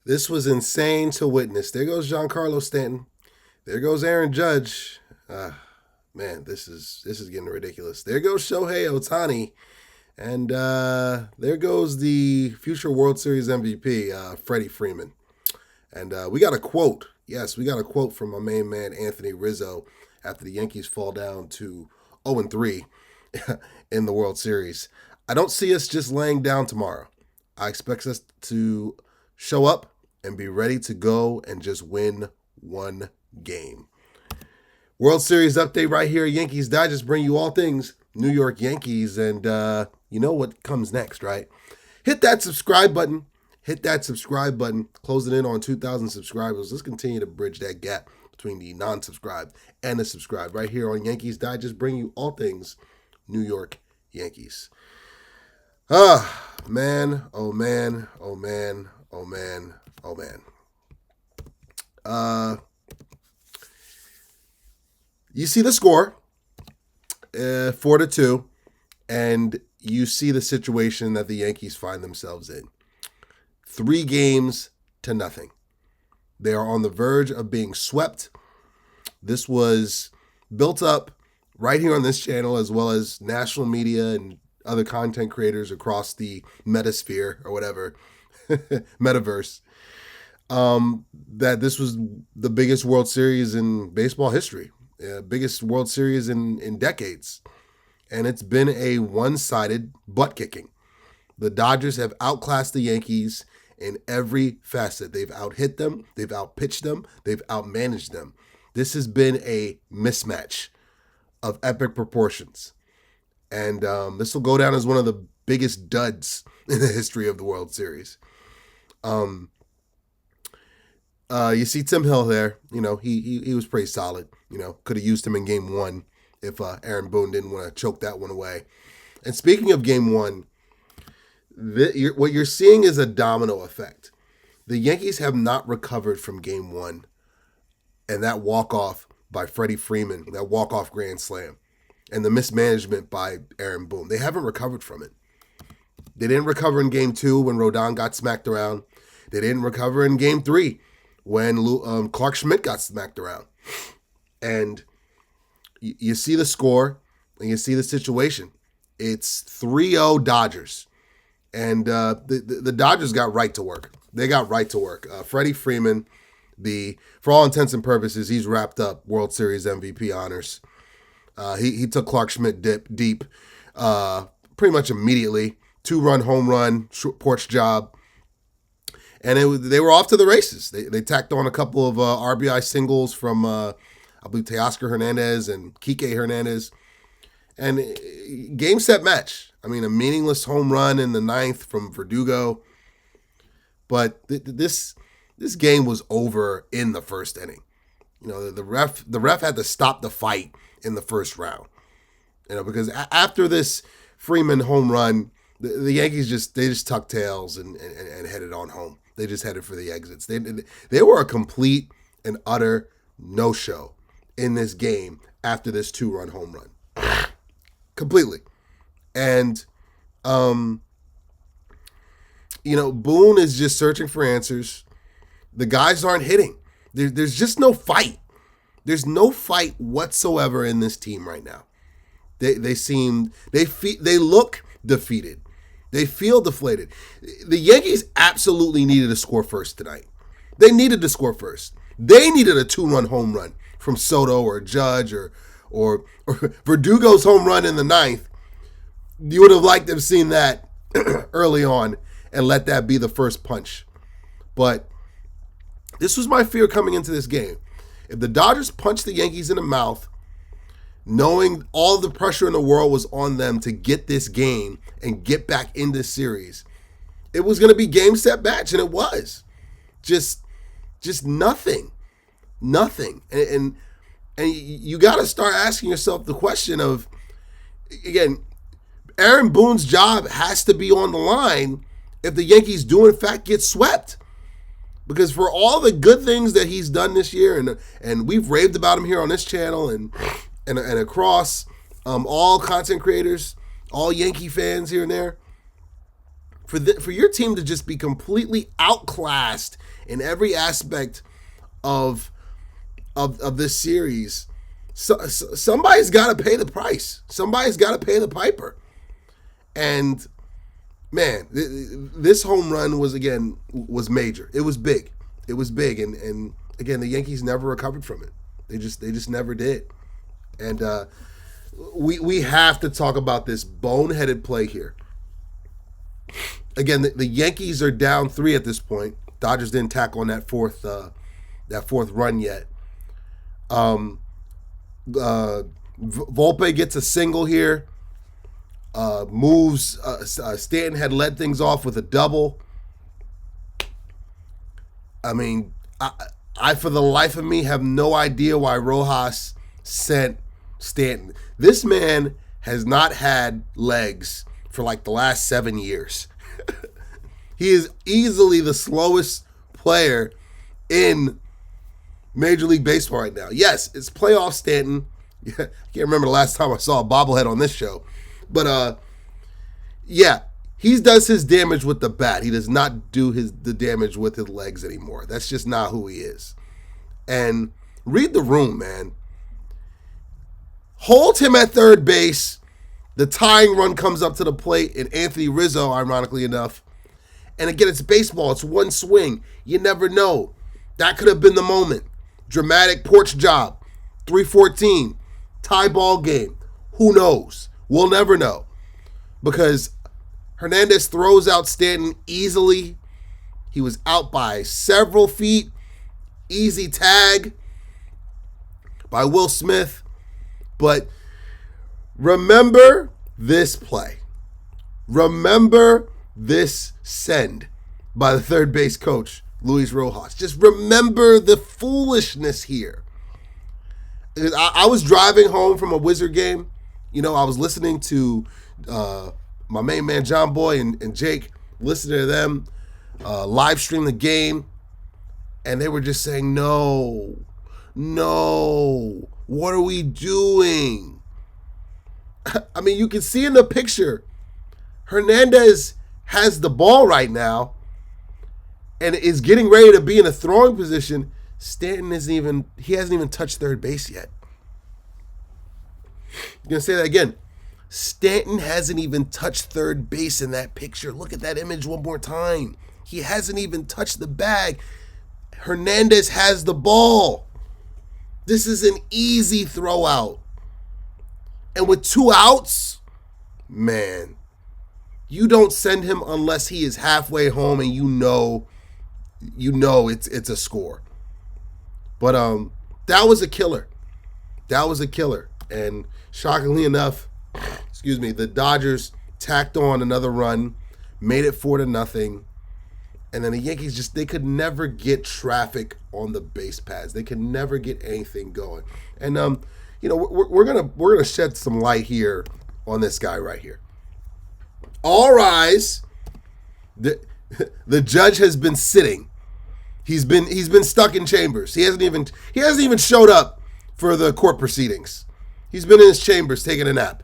This was insane to witness. There goes Giancarlo Stanton. There goes Aaron Judge. Man, this is getting ridiculous. There goes Shohei Ohtani. And there goes the future World Series MVP, Freddie Freeman. And we got a quote. Yes, we got a quote from my main man, Anthony Rizzo, after the Yankees fall down to 0-3 in the World Series. I don't see us just laying down tomorrow. I expect us to show up and be ready to go and just win one game. World Series update right here. Yankees Digest bring you all things New York Yankees. And you know what comes next, right? Hit that subscribe button. Hit that subscribe button. Closing in on 2,000 subscribers. Let's continue to bridge that gap between the non-subscribed and the subscribed. Right here on Yankees Digest, bring you all things New York Yankees. Man. Oh, man. Oh, man. Oh, man. Oh, man. You see the score, 4-2, and you see the situation that the Yankees find themselves in. 3-0. They are on the verge of being swept. This was built up right here on this channel, as well as national media and other content creators across the metasphere or whatever, metaverse, that this was the biggest World Series in baseball history, biggest World Series in decades. And it's been a one-sided butt kicking. The Dodgers have outclassed the Yankees in every facet. They've out-hit them, they've out-pitched them, they've out-managed them. This has been a mismatch of epic proportions. And this will go down as one of the biggest duds in the history of the World Series. You see Tim Hill there. You know, he was pretty solid. You know, could have used him in Game 1 if Aaron Boone didn't want to choke that one away. And speaking of Game 1, what you're seeing is a domino effect. The Yankees have not recovered from Game 1 and that walk-off by Freddie Freeman, that walk-off grand slam, and the mismanagement by Aaron Boone. They haven't recovered from it. They didn't recover in Game 2 when Rodon got smacked around. They didn't recover in Game 3 when Clark Schmidt got smacked around. And you see the score and you see the situation. It's 3-0 Dodgers. And the Dodgers got right to work. They got right to work. Freddie Freeman, for all intents and purposes, he's wrapped up World Series MVP honors. He took Clark Schmidt deep pretty much immediately. 2-run home run, porch job. And they were off to the races. They tacked on a couple of RBI singles from, I believe, Teoscar Hernandez and Kike Hernandez. And game, set, match. I mean, a meaningless home run in the 9th from Verdugo. But this game was over in the first inning. You know, the ref had to stop the fight in the first round. You know, because after this Freeman home run, the Yankees just tucked tails and headed on home. They just headed for the exits. They were a complete and utter no-show in this game after this 2-run home run. Completely. And, you know, Boone is just searching for answers. The guys aren't hitting. There's just no fight. There's no fight whatsoever in this team right now. They look defeated. They feel deflated. The Yankees absolutely needed to score first tonight. They needed to score first. They needed a 2-run home run from Soto or Judge or Verdugo's home run in the 9th. You would have liked to have seen that early on and let that be the first punch. But this was my fear coming into this game. If the Dodgers punched the Yankees in the mouth, knowing all the pressure in the world was on them to get this game and get back in this series, it was going to be game, set, match, and it was. Just nothing. Nothing. And you got to start asking yourself the question of, again, Aaron Boone's job has to be on the line if the Yankees do in fact get swept. Because for all the good things that he's done this year, and we've raved about him here on this channel and across all content creators, all Yankee fans here and there, for your team to just be completely outclassed in every aspect of this series. Somebody's got to pay the price. Somebody's got to pay the piper. And man, this home run was major. It was big. And again, the Yankees never recovered from it. They just never did. And we have to talk about this boneheaded play here. Again, the Yankees are down 3 at this point. Dodgers didn't tack on that fourth run yet. Volpe gets a single here. Moves. Stanton had led things off with a double. I mean, I for the life of me have no idea why Rojas sent Stanton. This man has not had legs for like the last 7 years. He is easily the slowest player in Major League Baseball right now. Yes, it's playoff Stanton. I can't remember the last time I saw a bobblehead on this show. But, yeah, he does his damage with the bat. He does not do the damage with his legs anymore. That's just not who he is. And read the room, man. Hold him at third base. The tying run comes up to the plate, and Anthony Rizzo, ironically enough. And again, it's baseball. It's one swing. You never know. That could have been the moment. Dramatic porch job. 3-14. Tie ball game. Who knows? We'll never know. Because Hernandez throws out Stanton easily. He was out by several feet. Easy tag by Will Smith. But remember this play. Remember this send by the third base coach, Luis Rojas. Just remember the foolishness here. I was driving home from a Wizard game. You know, I was listening to my main man, John Boy, and Jake, listening to them live stream the game. And they were just saying, no, what are we doing? I mean, you can see in the picture, Hernandez has the ball right now and is getting ready to be in a throwing position. Stanton hasn't even touched third base yet. I'm going to say that again. Stanton hasn't even touched third base in that picture. Look at that image one more time. He hasn't even touched the bag. Hernandez has the ball. This is an easy throw out. And with 2 outs, man, you don't send him unless he is halfway home and you know it's a score. But that was a killer. And shockingly enough, the Dodgers tacked on another run, made it 4-0. And then the Yankees they could never get traffic on the base paths. They could never get anything going. And we're gonna shed some light here on this guy right here. All rise. The judge has been sitting. He's been stuck in chambers. He hasn't even showed up for the court proceedings. He's been in his chambers taking a nap.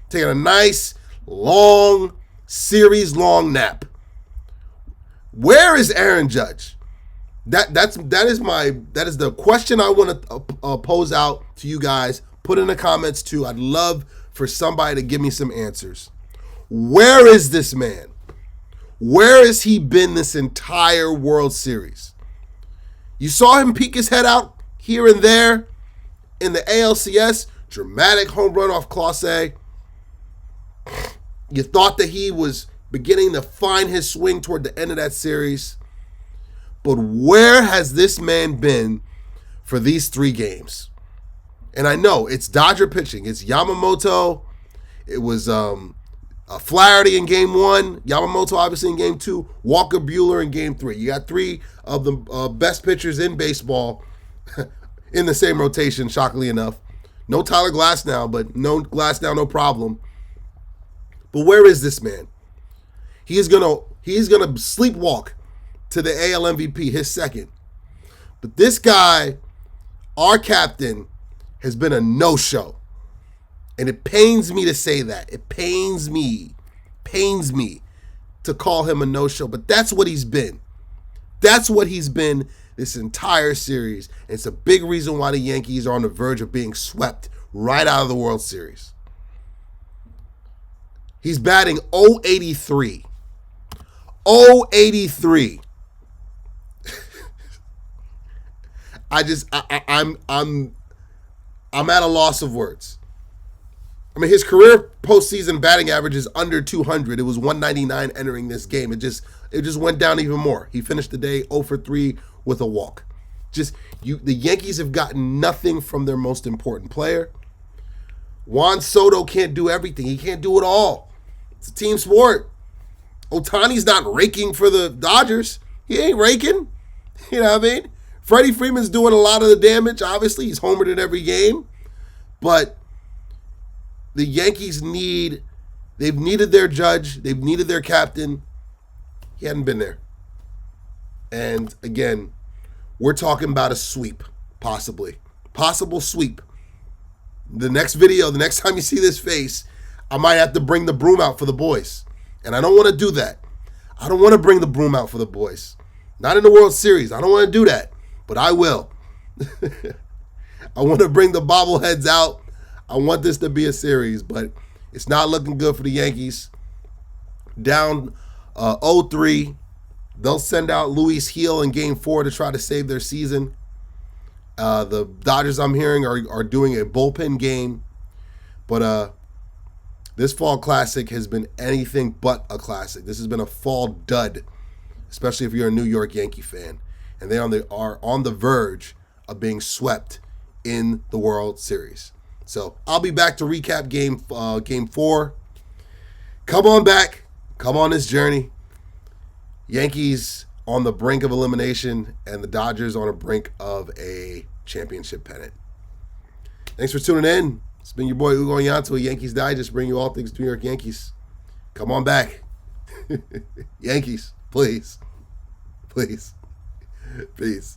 Taking a nice, long, series-long nap. Where is Aaron Judge? That is the question I want to pose out to you guys. Put in the comments too. I'd love for somebody to give me some answers. Where is this man? Where has he been this entire World Series? You saw him peek his head out here and there in the ALCS. Dramatic home run off Clase. You thought that he was beginning to find his swing toward the end of that series. But where has this man been for these 3 games? And I know it's Dodger pitching. It's Yamamoto. It was Flaherty in game 1. Yamamoto obviously in game 2. Walker Buehler in game 3. You got 3 of the best pitchers in baseball in the same rotation, shockingly enough. No Tyler Glasnow, but no Glasnow, no problem. But where is this man? He's gonna sleepwalk to the AL MVP, his second. But this guy, our captain, has been a no-show. And it pains me to say that. It pains me to call him a no-show. But that's what he's been. That's what he's been this entire series. And it's a big reason why the Yankees are on the verge of being swept right out of the World Series. He's batting .083. .083. I'm at a loss of words. I mean, his career postseason batting average is under 200. It was 199 entering this game. It just went down even more. He finished the day 0 for 3 with a walk. The Yankees have gotten nothing from their most important player. Juan Soto can't do everything. He can't do it all. It's a team sport. Ohtani's not raking for the Dodgers. He ain't raking. You know what I mean? Freddie Freeman's doing a lot of the damage. Obviously, he's homered in every game. But the Yankees they've needed their judge. They've needed their captain. He hadn't been there. And again, we're talking about a sweep, possibly. Possible sweep. The next video, the next time you see this face, I might have to bring the broom out for the boys. And I don't want to do that. I don't want to bring the broom out for the boys. Not in the World Series. I don't want to do that. But I will. I want to bring the bobbleheads out. I want this to be a series, but it's not looking good for the Yankees. Down 0-3. They'll send out Luis Gil in Game 4 to try to save their season. The Dodgers, I'm hearing, are doing a bullpen game. But this fall classic has been anything but a classic. This has been a fall dud, especially if you're a New York Yankee fan. And they are on the verge of being swept in the World Series. So I'll be back to recap game 4. Come on back. Come on this journey. Yankees on the brink of elimination and the Dodgers on the brink of a championship pennant. Thanks for tuning in. It's been your boy Ugo Onyianta, Yankees Digest, bringing you all things New York Yankees. Come on back. Yankees, please. Please. Peace.